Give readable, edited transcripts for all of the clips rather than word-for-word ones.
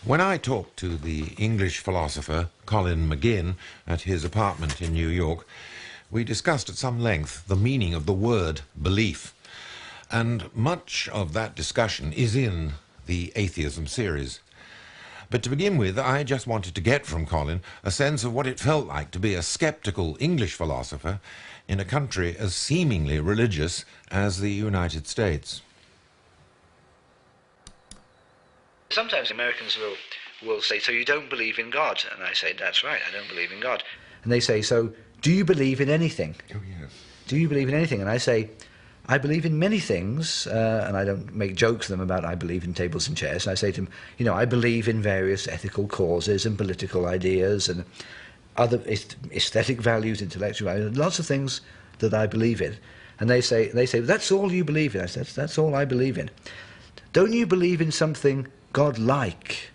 When I talked to the English philosopher Colin McGinn at his apartment in New York, we discussed at some length the meaning of the word belief. And much of that discussion is in the Atheism series. But to begin with, I just wanted to get from Colin a sense of what it felt like to be a skeptical English philosopher in a country as seemingly religious as the United States. Sometimes Americans will say, so you don't believe in God? And I say, that's right, I don't believe in God. And they say, so do you believe in anything? Oh, yes. Do you believe in anything? And I say, I believe in many things, and I don't make jokes to them about I believe in tables and chairs. And I say to them, you know, I believe in various ethical causes and political ideas and other aesthetic values, intellectual values, lots of things that I believe in. And they say, that's all you believe in? I said, that's all I believe in. Don't you believe in something God-like?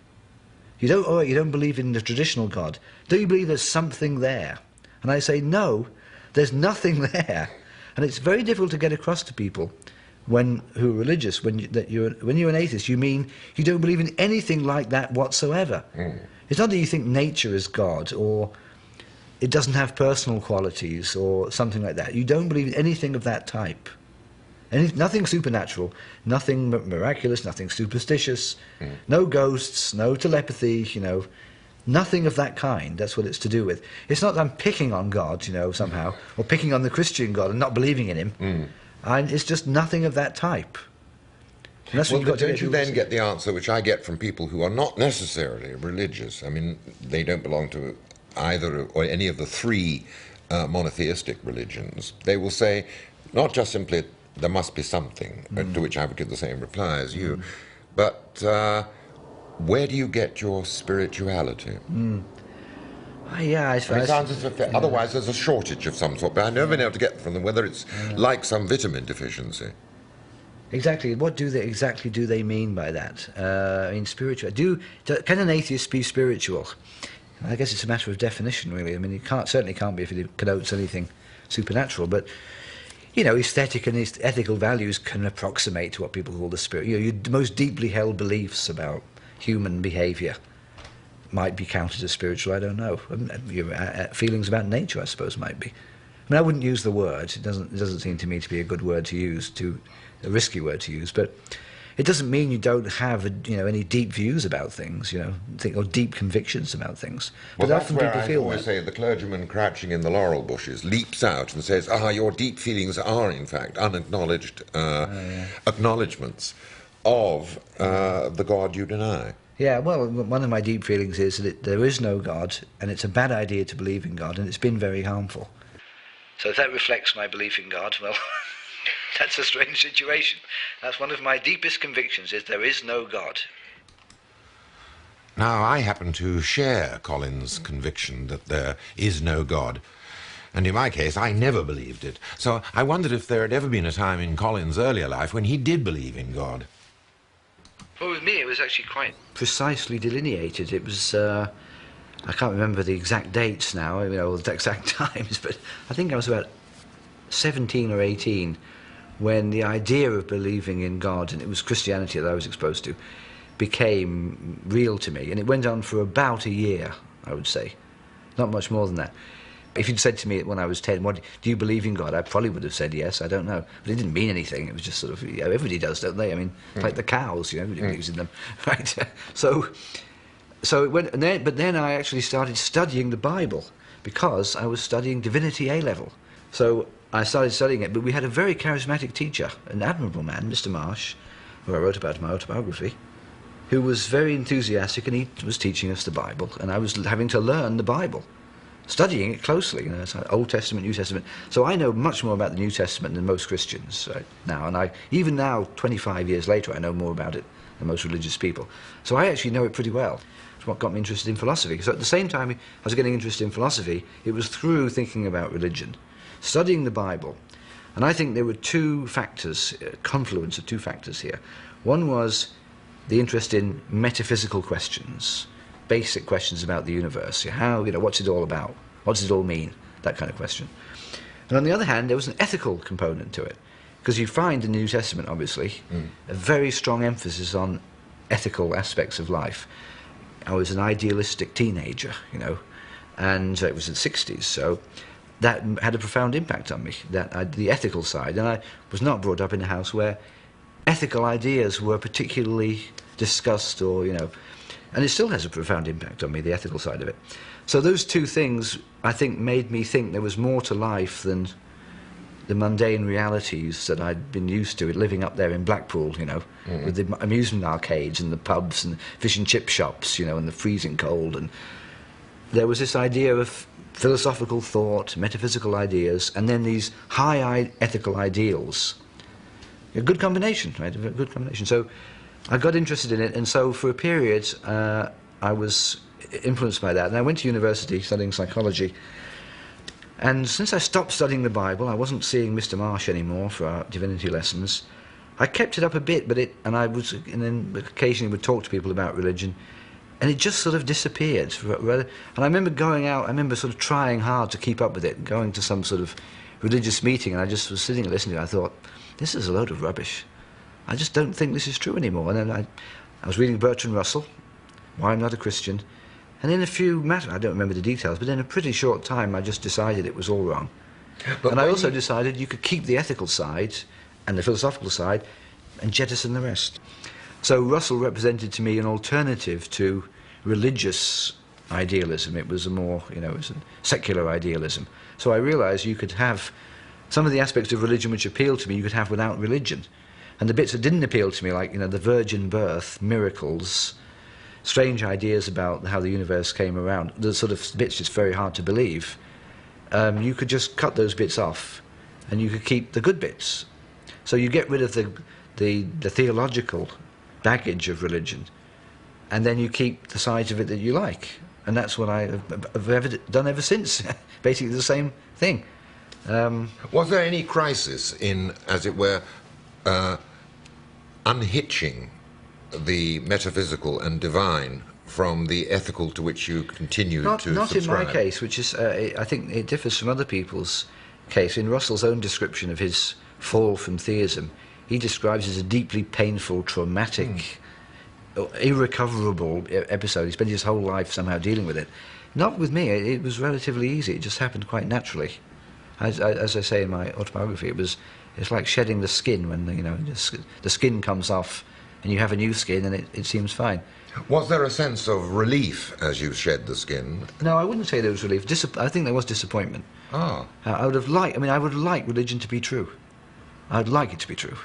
You don't believe in the traditional God. Don't you believe there's something there? And I say, no, there's nothing there. And it's very difficult to get across to people who are religious, when you're an atheist, you mean you don't believe in anything like that whatsoever. It's not that you think nature is God, or it doesn't have personal qualities, or something like that. You don't believe in anything of that type. Nothing supernatural, nothing miraculous, nothing superstitious, no ghosts, no telepathy, you know, nothing of that kind. That's what it's to do with. It's not that I'm picking on God, you know, somehow, or picking on the Christian God and not believing in him. It's just nothing of that type. And that's well, don't you then get the answer which I get from people who are not necessarily religious? I mean, they don't belong to either or any of the three monotheistic religions. They will say, not just simply, there must be something, to which I would give the same reply as you, but where do you get your spirituality? Yeah, it sounds as if otherwise there's a shortage of some sort, but I've never been able to get from them whether it's like some vitamin deficiency. Exactly. What do they mean by that? I mean, spiritual. Can an atheist be spiritual? I guess it's a matter of definition, really. I mean, it certainly can't be if it connotes anything supernatural, but you know, aesthetic and ethical values can approximate to what people call the spirit. You know, your most deeply held beliefs about human behaviour might be counted as spiritual, I don't know. Your feelings about nature, I suppose, might be. I mean, I wouldn't use the word. It doesn't seem to me to be a good word to use, a risky word to use, but it doesn't mean you don't have, you know, any deep views about things, you know, or deep convictions about things. Well, but that's often where people I feel always say the clergyman crouching in the laurel bushes leaps out and says, your deep feelings are, in fact, unacknowledged acknowledgements of the God you deny. Yeah, well, one of my deep feelings is that there is no God, and it's a bad idea to believe in God, and it's been very harmful. So if that reflects my belief in God, well, that's a strange situation. That's one of my deepest convictions, is there is no God. Now, I happen to share Colin's conviction that there is no God. And in my case, I never believed it. So I wondered if there had ever been a time in Colin's earlier life when he did believe in God. Well, with me, it was actually quite precisely delineated. It was, I can't remember the exact dates now, you know, the exact times, but I think I was about 17 or 18 when the idea of believing in God, and it was Christianity that I was exposed to, became real to me. And it went on for about a year, I would say. Not much more than that. If you'd said to me when I was 10, do you believe in God? I probably would have said yes, I don't know. But it didn't mean anything. It was just sort of, you know, everybody does, don't they? I mean, like the cows, you know, everybody believes in them, right? So it went, but then I actually started studying the Bible because I was studying Divinity A-level. So I started studying it, but we had a very charismatic teacher, an admirable man, Mr. Marsh, who I wrote about in my autobiography, who was very enthusiastic, and he was teaching us the Bible, and I was having to learn the Bible, studying it closely, you know, it's like Old Testament, New Testament. So I know much more about the New Testament than most Christians right now, and even now, 25 years later, I know more about it than most religious people. So I actually know it pretty well. It's what got me interested in philosophy. So at the same time I was getting interested in philosophy, it was through thinking about religion, studying the Bible. And I think there were two factors, a confluence of two factors here. One was the interest in metaphysical questions, basic questions about the universe. How, you know, what's it all about? What does it all mean? That kind of question. And on the other hand, there was an ethical component to it, because you find in the New Testament, obviously, a very strong emphasis on ethical aspects of life. I was an idealistic teenager, you know, and it was in the 60s, so that had a profound impact on me, the ethical side. And I was not brought up in a house where ethical ideas were particularly discussed, or, you know, and it still has a profound impact on me, the ethical side of it. So those two things, I think, made me think there was more to life than the mundane realities that I'd been used to, living up there in Blackpool, you know, with the amusement arcades and the pubs and fish and chip shops, you know, and the freezing cold. And there was this idea of philosophical thought, metaphysical ideas, and then these high ethical ideals. A good combination, right? A good combination. So I got interested in it, and so for a period I was influenced by that. And I went to university studying psychology. And since I stopped studying the Bible, I wasn't seeing Mr. Marsh anymore for our divinity lessons. I kept it up a bit, and then occasionally would talk to people about religion, and it just sort of disappeared. And I remember going out, I remember sort of trying hard to keep up with it, going to some sort of religious meeting, and I just was sitting and listening to it. I thought, this is a load of rubbish. I just don't think this is true anymore. And then I was reading Bertrand Russell, Why I'm Not a Christian, and in a few matters, I don't remember the details, but in a pretty short time I just decided it was all wrong. But I also decided you could keep the ethical side and the philosophical side and jettison the rest. So Russell represented to me an alternative to religious idealism. It was a more, you know, it was a secular idealism. So I realized you could have some of the aspects of religion which appealed to me, you could have without religion. And the bits that didn't appeal to me, like, you know, the virgin birth, miracles, strange ideas about how the universe came around, the sort of bits it's very hard to believe, you could just cut those bits off and you could keep the good bits. So you get rid of the theological baggage of religion, and then you keep the sides of it that you like. And that's what I have done ever since. Basically the same thing. Was there any crisis in, as it were, unhitching the metaphysical and divine from the ethical to which you continue to subscribe? Not in my case, which is, I think it differs from other people's case. In Russell's own description of his fall from theism, he describes it as a deeply painful, traumatic, irrecoverable episode. He spent his whole life somehow dealing with it. Not with me. It was relatively easy. It just happened quite naturally. As I say in my autobiography, it's like shedding the skin when, you know, the skin comes off and you have a new skin and it seems fine. Was there a sense of relief as you shed the skin? No, I wouldn't say there was relief. I think there was disappointment. Ah. I would have liked religion to be true. I'd like it to be true.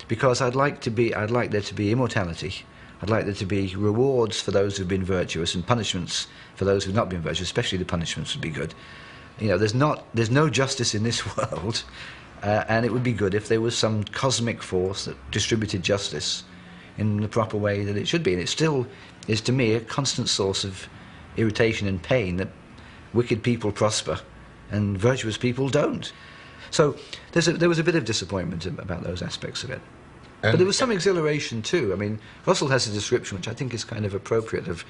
Because I'd like there to be immortality. I'd like there to be rewards for those who've been virtuous and punishments for those who've not been virtuous, especially the punishments would be good. You know, there's no justice in this world, and it would be good if there was some cosmic force that distributed justice in the proper way that it should be. And it still is, to me, a constant source of irritation and pain that wicked people prosper and virtuous people don't. So there was a bit of disappointment about those aspects of it. But there was some exhilaration too. I mean, Russell has a description which I think is kind of appropriate of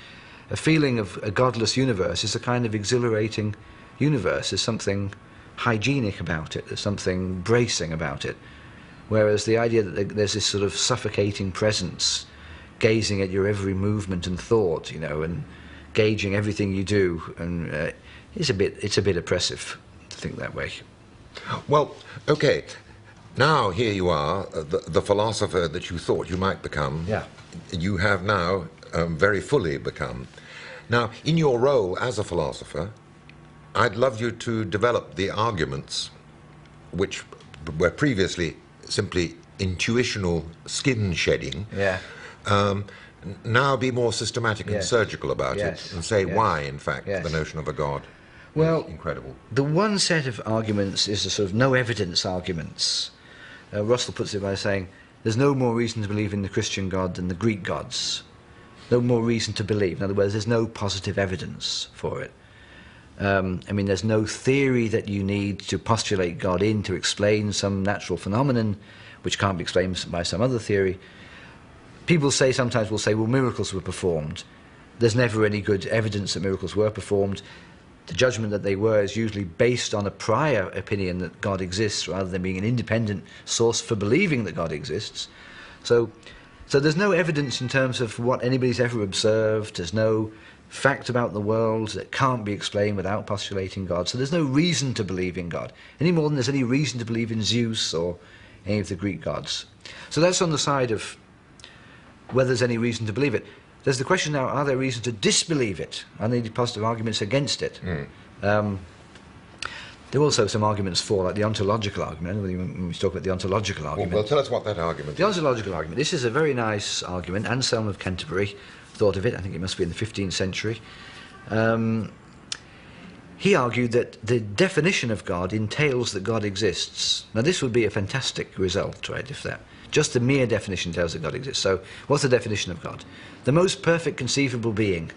a feeling of a godless universe is a kind of exhilarating universe. There's something hygienic about it. There's something bracing about it. Whereas the idea that there's this sort of suffocating presence gazing at your every movement and thought, you know, and gauging everything you do, and it's a bit oppressive to think that way. Well, okay. Now here you are, the philosopher that you thought you might become. Yeah. You have now very fully become. Now, in your role as a philosopher, I'd love you to develop the arguments which were previously simply intuitional skin shedding. Yeah. Now be more systematic and surgical about it, and say why, in fact, the notion of a God is incredible. The one set of arguments is the sort of no evidence arguments. Russell puts it by saying, there's no more reason to believe in the Christian God than the Greek gods. No more reason to believe. In other words, there's no positive evidence for it. I mean, there's no theory that you need to postulate God in to explain some natural phenomenon which can't be explained by some other theory. People sometimes will say, well, miracles were performed. There's never any good evidence that miracles were performed. The judgment that they were is usually based on a prior opinion that God exists rather than being an independent source for believing that God exists. So So there's no evidence in terms of what anybody's ever observed. There's no fact about the world that can't be explained without postulating God. So there's no reason to believe in God, any more than there's any reason to believe in Zeus or any of the Greek gods. So that's on the side of whether there's any reason to believe it. There's the question now, are there reasons to disbelieve it? Are there any positive arguments against it? There are also some arguments for, like the ontological argument. When we talk about the ontological argument. Well, tell us what that argument is. The ontological argument. This is a very nice argument. Anselm of Canterbury thought of it. I think it must be in the 15th century. He argued that the definition of God entails that God exists. Now, this would be a fantastic result, right, if that. Just the mere definition tells that God exists. So, what's the definition of God? The most perfect conceivable being.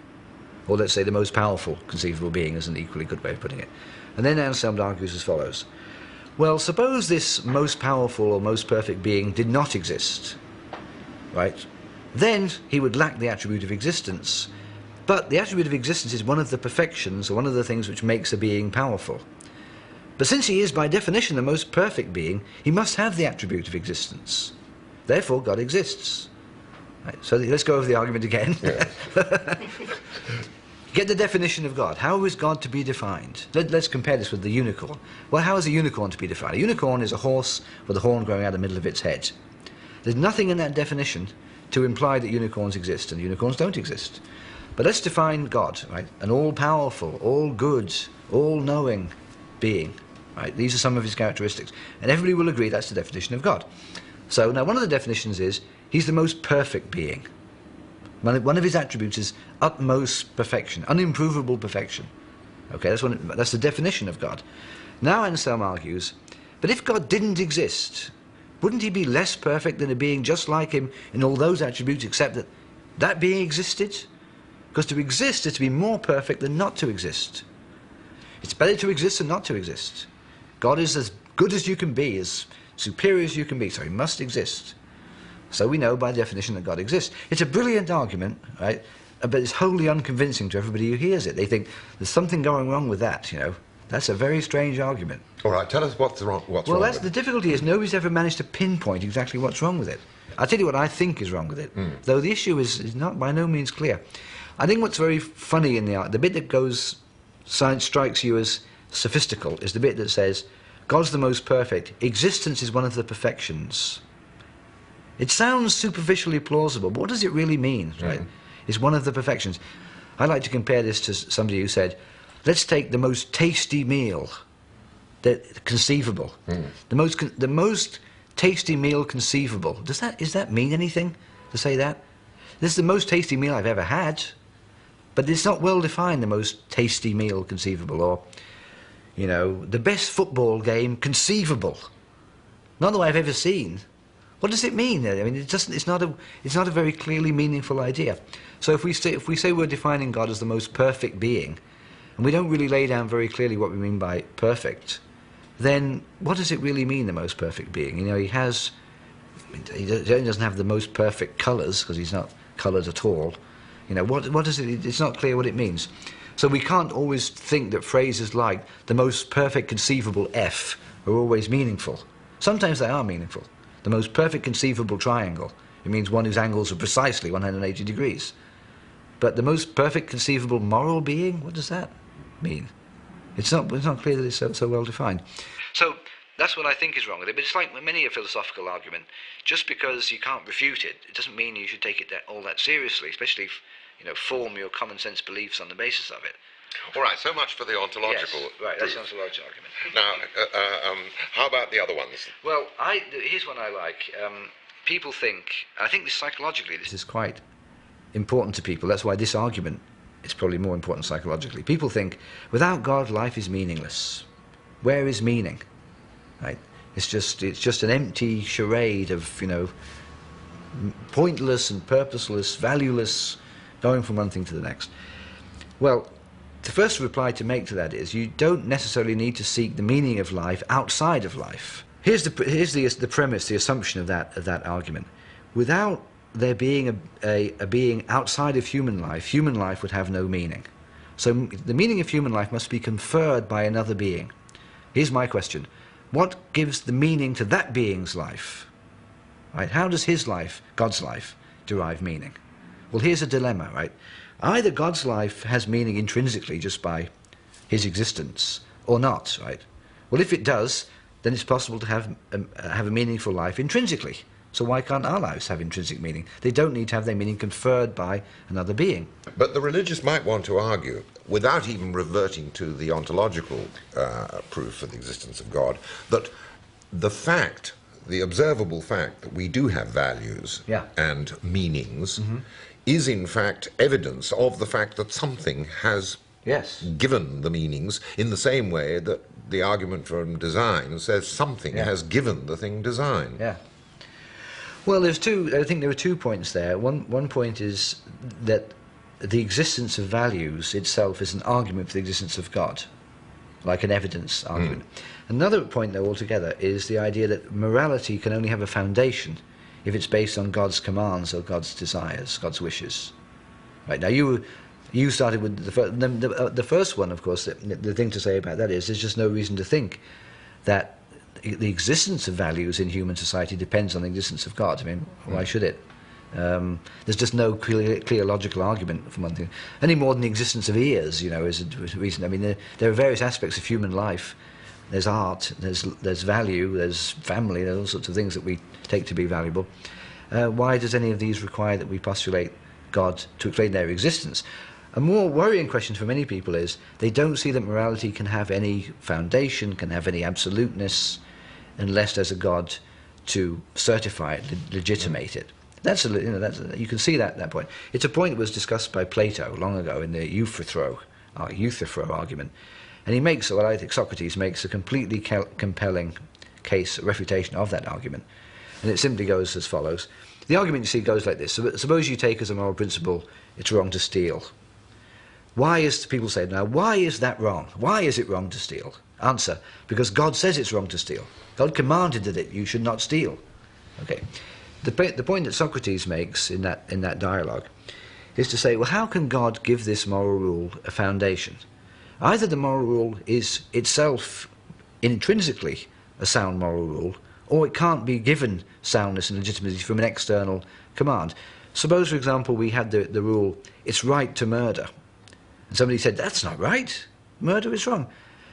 Or let's say the most powerful conceivable being is an equally good way of putting it. And then Anselm argues as follows. Well, suppose this most powerful or most perfect being did not exist, right? Then he would lack the attribute of existence. But the attribute of existence is one of the perfections, or one of the things which makes a being powerful. But since he is by definition the most perfect being, he must have the attribute of existence. Therefore, God exists. Right, so let's go over the argument again. Yeah. Get the definition of God. How is God to be defined? Let's compare this with the unicorn. Well, how is a unicorn to be defined? A unicorn is a horse with a horn growing out of the middle of its head. There's nothing in that definition to imply that unicorns exist, and unicorns don't exist. But let's define God, right? An all-powerful, all-good, all-knowing being, right? These are some of his characteristics. And everybody will agree that's the definition of God. So now one of the definitions is he's the most perfect being. One of his attributes is utmost perfection, unimprovable perfection. Okay, that's the definition of God. Now Anselm argues, but if God didn't exist, wouldn't he be less perfect than a being just like him in all those attributes, except that that being existed? Because to exist is to be more perfect than not to exist. It's better to exist than not to exist. God is as good as you can be, as superior as you can be, so he must exist. So we know by definition that God exists. It's a brilliant argument, right? But it's wholly unconvincing to everybody who hears it. They think there's something going wrong with that, you know. That's a very strange argument. All right, tell us what's wrong with it. Well, the difficulty is nobody's ever managed to pinpoint exactly what's wrong with it. I'll tell you what I think is wrong with it, though the issue is not by no means clear. I think what's very funny in the bit that science strikes you as sophistical is the bit that says, God's the most perfect, existence is one of the perfections. It sounds superficially plausible, but what does it really mean, right? It's one of the perfections. I like to compare this to somebody who said, let's take the most tasty meal conceivable. The most tasty meal conceivable. Does that mean anything to say that? This is the most tasty meal I've ever had, but it's not well defined, the most tasty meal conceivable, or, you know, the best football game conceivable. Not that I've ever seen. What does it mean? I mean, it's not a very clearly meaningful idea. So if we say we're defining God as the most perfect being, and we don't really lay down very clearly what we mean by perfect, then what does it really mean, the most perfect being? You know, he doesn't have the most perfect colours, because he's not coloured at all. You know, what does it? It's not clear what it means. So we can't always think that phrases like the most perfect conceivable F are always meaningful. Sometimes they are meaningful. The most perfect conceivable triangle. It means one whose angles are precisely 180 degrees. But the most perfect conceivable moral being, what does that mean? It's not clear that it's so well defined. So that's what I think is wrong with it. But it's like many a philosophical argument. Just because you can't refute it, it doesn't mean you should take it all that seriously, especially if, you know, form your common sense beliefs on the basis of it. All right, so much for the ontological. Yes, right, that's the ontological argument. Now, how about the other ones? Well, here's one I like. People think, I think psychologically this is quite important to people. That's why this argument is probably more important psychologically. People think, without God, life is meaningless. Where is meaning? Right? It's just an empty charade of, you know, pointless and purposeless, valueless, going from one thing to the next. Well, the first reply to make to that is you don't necessarily need to seek the meaning of life outside of life. Here's the premise, the assumption of that argument. Without there being a being outside of human life would have no meaning. So the meaning of human life must be conferred by another being. Here's my question. What gives the meaning to that being's life? right? How does his life, God's life, derive meaning? Well, here's a dilemma, right? Either God's life has meaning intrinsically just by his existence, or not, right? Well, if it does, then it's possible to have a meaningful life intrinsically. So why can't our lives have intrinsic meaning? They don't need to have their meaning conferred by another being. But the religious might want to argue, without even reverting to the ontological proof for the existence of God, that the observable fact that we do have values and meanings is in fact evidence of the fact that something has given the meanings, in the same way that the argument from design says something has given the thing design. Yeah. Well, I think there are 2 points there. One point is that the existence of values itself is an argument for the existence of God, like an evidence argument. Another point, though, altogether, is the idea that morality can only have a foundation if it's based on God's commands or God's desires, God's wishes. Right, now you started with the first one, of course. The thing to say about that is there's just no reason to think that the existence of values in human society depends on the existence of God. I mean, why should it? There's just no clear logical argument for one thing. Any more than the existence of ears, is a reason. I mean, there are various aspects of human life. There's art, there's value, there's family, there's all sorts of things that we take to be valuable. Why does any of these require that we postulate God to explain their existence? A more worrying question for many people is they don't see that morality can have any foundation, can have any absoluteness, unless there's a God to certify it, legitimate it. You can see that point. It's a point that was discussed by Plato long ago in the Euthyphro argument. And he makes, what I think Socrates makes, a completely compelling case, a refutation of that argument. And it simply goes as follows. The argument, you see, goes like this. Suppose you take as a moral principle, it's wrong to steal. People say now, why is that wrong? Why is it wrong to steal? Answer, because God says it's wrong to steal. God commanded that you should not steal. Okay. The point that Socrates makes in that dialogue is to say, well, how can God give this moral rule a foundation? Either the moral rule is itself intrinsically a sound moral rule, or it can't be given soundness and legitimacy from an external command. Suppose, for example, we had the rule, it's right to murder. And somebody said, that's not right. Murder is wrong.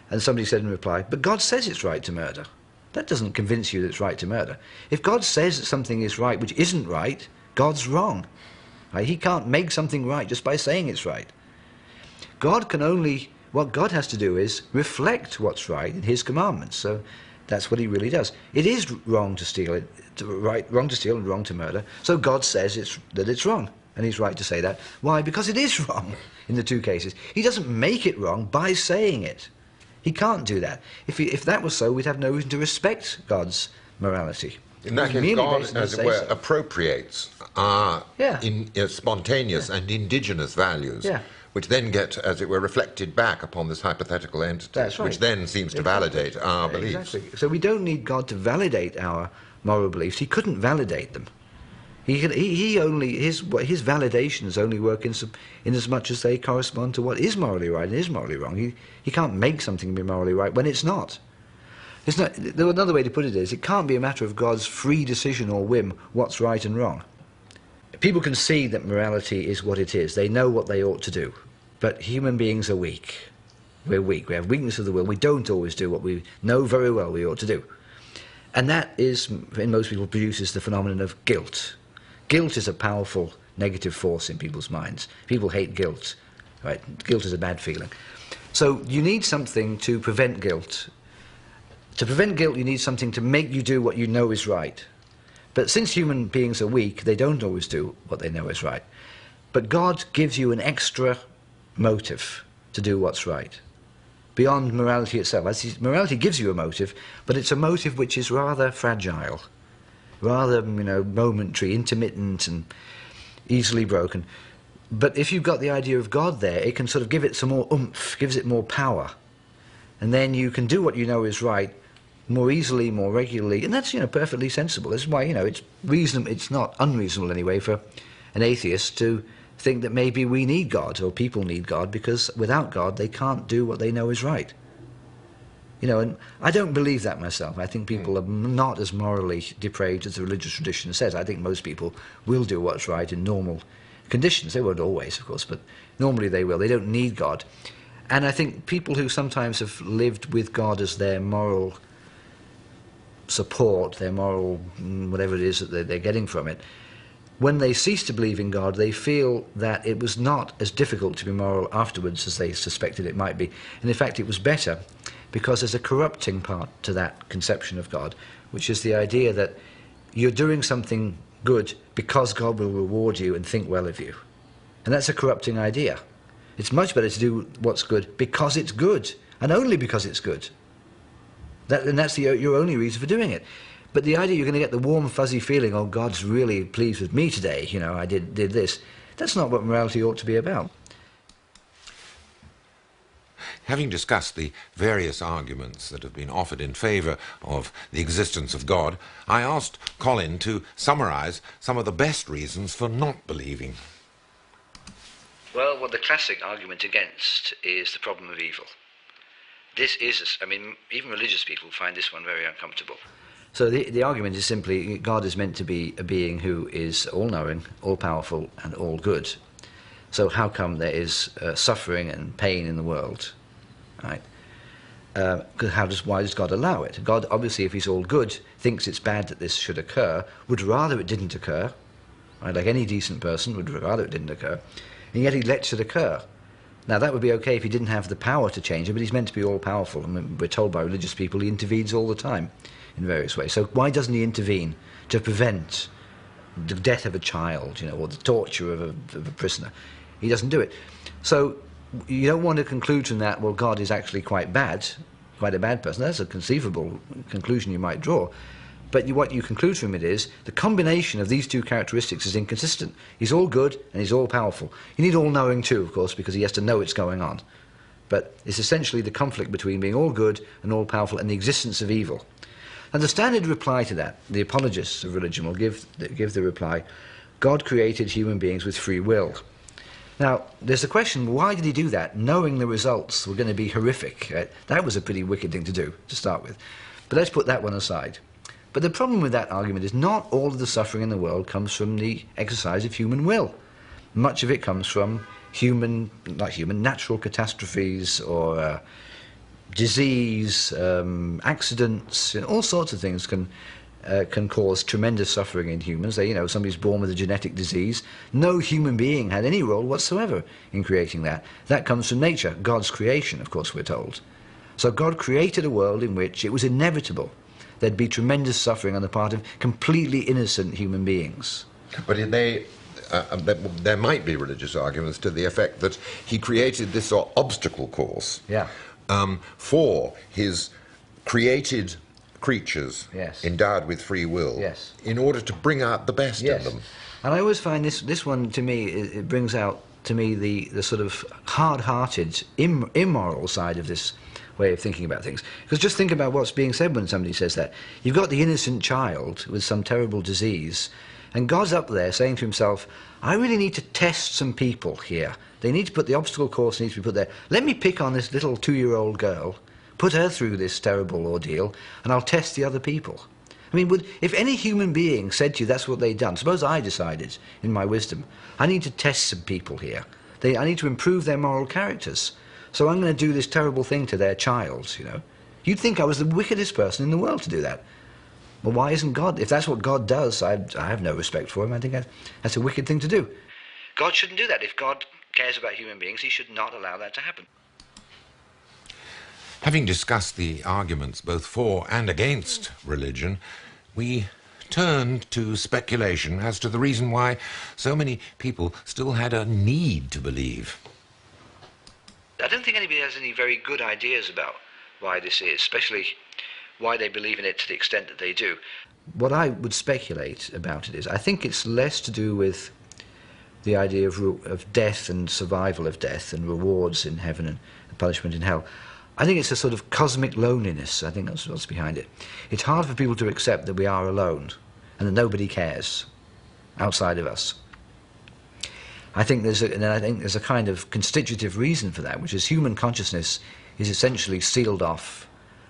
And somebody said in reply, but God says it's right to murder. That doesn't convince you that it's right to murder. If God says that something is right which isn't right, God's wrong. Right? He can't make something right just by saying it's right. What God has to do is reflect what's right in his commandments. So that's what he really does. It is wrong to steal, wrong to steal and wrong to murder. So God says that it's wrong. And he's right to say that. Why? Because it is wrong in the two cases. He doesn't make it wrong by saying it. He can't do that. If that was so, we'd have no reason to respect God's morality. In that case, God, as it were, appropriates our spontaneous and indigenous values, which then get, as it were, reflected back upon this hypothetical entity, that's right. which then seems to validate our beliefs. Exactly. So we don't need God to validate our moral beliefs. He couldn't validate them. His validations only work in as much as they correspond to what is morally right and is morally wrong. He can't make something be morally right when it's not. Another way to put it is, it can't be a matter of God's free decision or whim what's right and wrong. People can see that morality is what it is. They know what they ought to do. But human beings are weak. We're weak. We have weakness of the will. We don't always do what we know very well we ought to do. And that is, in most people, produces the phenomenon of guilt. Guilt is a powerful negative force in people's minds. People hate guilt. Right? Guilt is a bad feeling. So you need something to prevent guilt. To prevent guilt, you need something to make you do what you know is right. But since human beings are weak, they don't always do what they know is right. But God gives you an extra motive to do what's right, beyond morality itself. Morality gives you a motive, but it's a motive which is rather fragile, rather, momentary, intermittent, and easily broken. But if you've got the idea of God there, it can sort of give it some more oomph, gives it more power. And then you can do what you know is right more easily, more regularly, and that's, perfectly sensible. That's why, it's reasonable, it's not unreasonable anyway for an atheist to think that maybe we need God, or people need God, because without God they can't do what they know is right. You know, and I don't believe that myself. I think people are not as morally depraved as the religious tradition says. I think most people will do what's right in normal conditions. They won't always, of course, but normally they will. They don't need God. And I think people who sometimes have lived with God as their moral support, their moral whatever it is that they're getting from it, when they cease to believe in God, they feel that it was not as difficult to be moral afterwards as they suspected it might be. And in fact, it was better, because there's a corrupting part to that conception of God, which is the idea that you're doing something good because God will reward you and think well of you. And that's a corrupting idea. It's much better to do what's good because it's good, and only because it's good. And that's your only reason for doing it. But the idea you're going to get the warm, fuzzy feeling, oh, God's really pleased with me today, you know, I did this, that's not what morality ought to be about. Having discussed the various arguments that have been offered in favour of the existence of God, I asked Colin to summarise some of the best reasons for not believing. Well, the classic argument against is the problem of evil. This is, I mean, even religious people find this one very uncomfortable. So the argument is simply God is meant to be a being who is all-knowing, all-powerful, and all-good. So how come there is suffering and pain in the world? Right? Why does God allow it? God, obviously, if he's all-good, thinks it's bad that this should occur, would rather it didn't occur, right? Like any decent person would rather it didn't occur, and yet he lets it occur. Now, that would be okay if he didn't have the power to change it, but he's meant to be all-powerful. I mean, we're told by religious people he intervenes all the time in various ways. So why doesn't he intervene to prevent the death of a child, you know, or the torture of a prisoner? He doesn't do it. So you don't want to conclude from that, well, God is actually quite bad, quite a bad person. That's a conceivable conclusion you might draw. But what you conclude from it is the combination of these two characteristics is inconsistent. He's all good and he's all powerful. You need all-knowing too, of course, because he has to know it's going on. But it's essentially the conflict between being all good and all powerful and the existence of evil. And the standard reply to that, the apologists of religion will give the reply, God created human beings with free will. Now, there's the question, why did he do that, knowing the results were going to be horrific? That was a pretty wicked thing to do, to start with. But let's put that one aside. But the problem with that argument is not all of the suffering in the world comes from the exercise of human will. Much of it comes from human natural catastrophes or disease, accidents, and all sorts of things can cause tremendous suffering in humans. Somebody's born with a genetic disease. No human being had any role whatsoever in creating that. That comes from nature, God's creation, of course, we're told. So God created a world in which it was inevitable there'd be tremendous suffering on the part of completely innocent human beings. But there might be religious arguments to the effect that he created this obstacle course for his created creatures endowed with free will in order to bring out the best in them. And I always find this one, to me, it brings out to me the sort of hard-hearted, immoral side of this way of thinking about things. Because just think about what's being said when somebody says that. You've got the innocent child with some terrible disease, and God's up there saying to himself, I really need to test some people here. They need to put the obstacle course needs to be put there. Let me pick on this little 2-year-old girl, put her through this terrible ordeal, and I'll test the other people. I mean, if any human being said to you that's what they'd done, suppose I decided, in my wisdom, I need to test some people here. I need to improve their moral characters. So I'm going to do this terrible thing to their child, you know. You'd think I was the wickedest person in the world to do that. Well, why isn't God? If that's what God does, I have no respect for him. I think that's a wicked thing to do. God shouldn't do that. If God cares about human beings, he should not allow that to happen. Having discussed the arguments both for and against religion, we turned to speculation as to the reason why so many people still had a need to believe. I don't think anybody has any very good ideas about why this is, especially why they believe in it to the extent that they do. What I would speculate about it is, I think it's less to do with the idea of death and survival of death and rewards in heaven and punishment in hell. I think it's a sort of cosmic loneliness. I think that's what's behind it. It's hard for people to accept that we are alone and that nobody cares outside of us. I think there's a kind of constitutive reason for that, which is human consciousness is essentially sealed off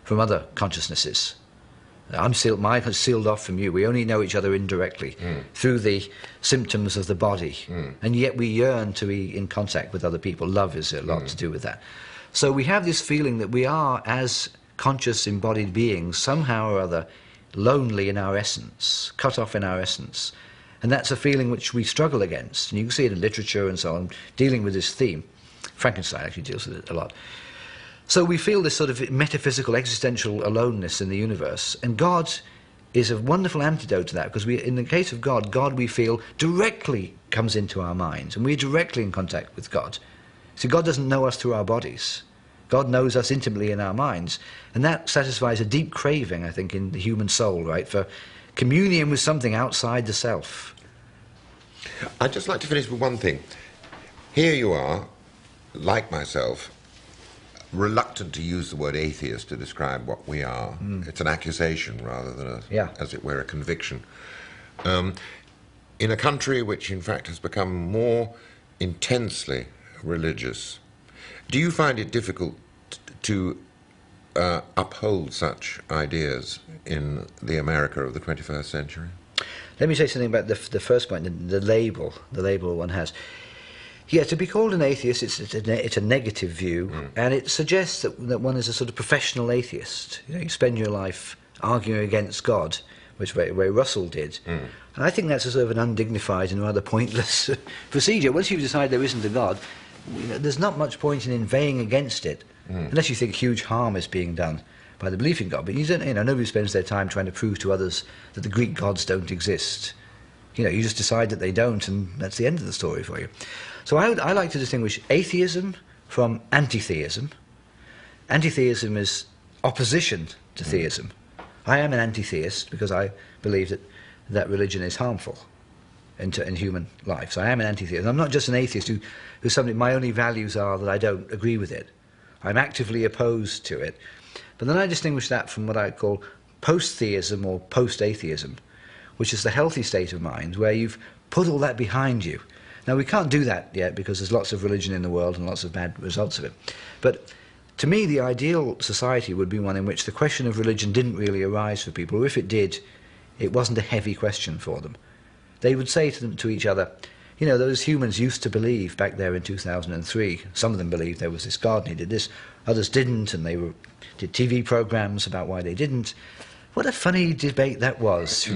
from other consciousnesses. Mine is sealed off from you. We only know each other indirectly through the symptoms of the body. And yet we yearn to be in contact with other people. Love is a lot to do with that. So we have this feeling that we are, as conscious embodied beings, somehow or other lonely in our essence, cut off in our essence. And that's a feeling which we struggle against. And you can see it in literature and so on, dealing with this theme. Frankenstein actually deals with it a lot. So we feel this sort of metaphysical, existential aloneness in the universe, and God is a wonderful antidote to that, because in the case of God, God, we feel, directly comes into our minds, and we're directly in contact with God. So God doesn't know us through our bodies. God knows us intimately in our minds, and that satisfies a deep craving, I think, in the human soul, right, for communion with something outside the self. I'd just like to finish with one thing. Here you are, like myself, reluctant to use the word atheist to describe what we are. It's an accusation rather than, as it were, a conviction. In a country which, in fact, has become more intensely religious, do you find it difficult to uphold such ideas in the America of the 21st century? Let me say something about the first point, the label one has. Yeah, to be called an atheist, it's a negative view, and it suggests that one is a sort of professional atheist. You know, you spend your life arguing against God, which Ray Russell did. And I think that's a sort of an undignified and rather pointless procedure. Once you've decided there isn't a God, there's not much point in inveighing against it, unless you think huge harm is being done by the belief in God. But nobody spends their time trying to prove to others that the Greek gods don't exist. You just decide that they don't, and that's the end of the story for you. So I like to distinguih atheism from anti-theism. Anti-theism is opposition to theism. I am an anti-theist because I believe that religion is harmful in human life. So I am an anti-theist. I'm not just an atheist who's something, my only values are that I don't agree with it. I'm actively opposed to it. But then I distinguish that from what I call post-theism or post-atheism, which is the healthy state of mind where you've put all that behind you. Now, we can't do that yet because there's lots of religion in the world and lots of bad results of it. But to me, the ideal society would be one in which the question of religion didn't really arise for people, or if it did, it wasn't a heavy question for them. They would say to each other, those humans used to believe back there in 2003, some of them believed there was this God and he did this, others didn't, and they did TV programs about why they didn't. What a funny debate that was,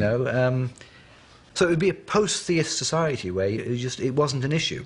So it would be a post-theist society where it wasn't an issue.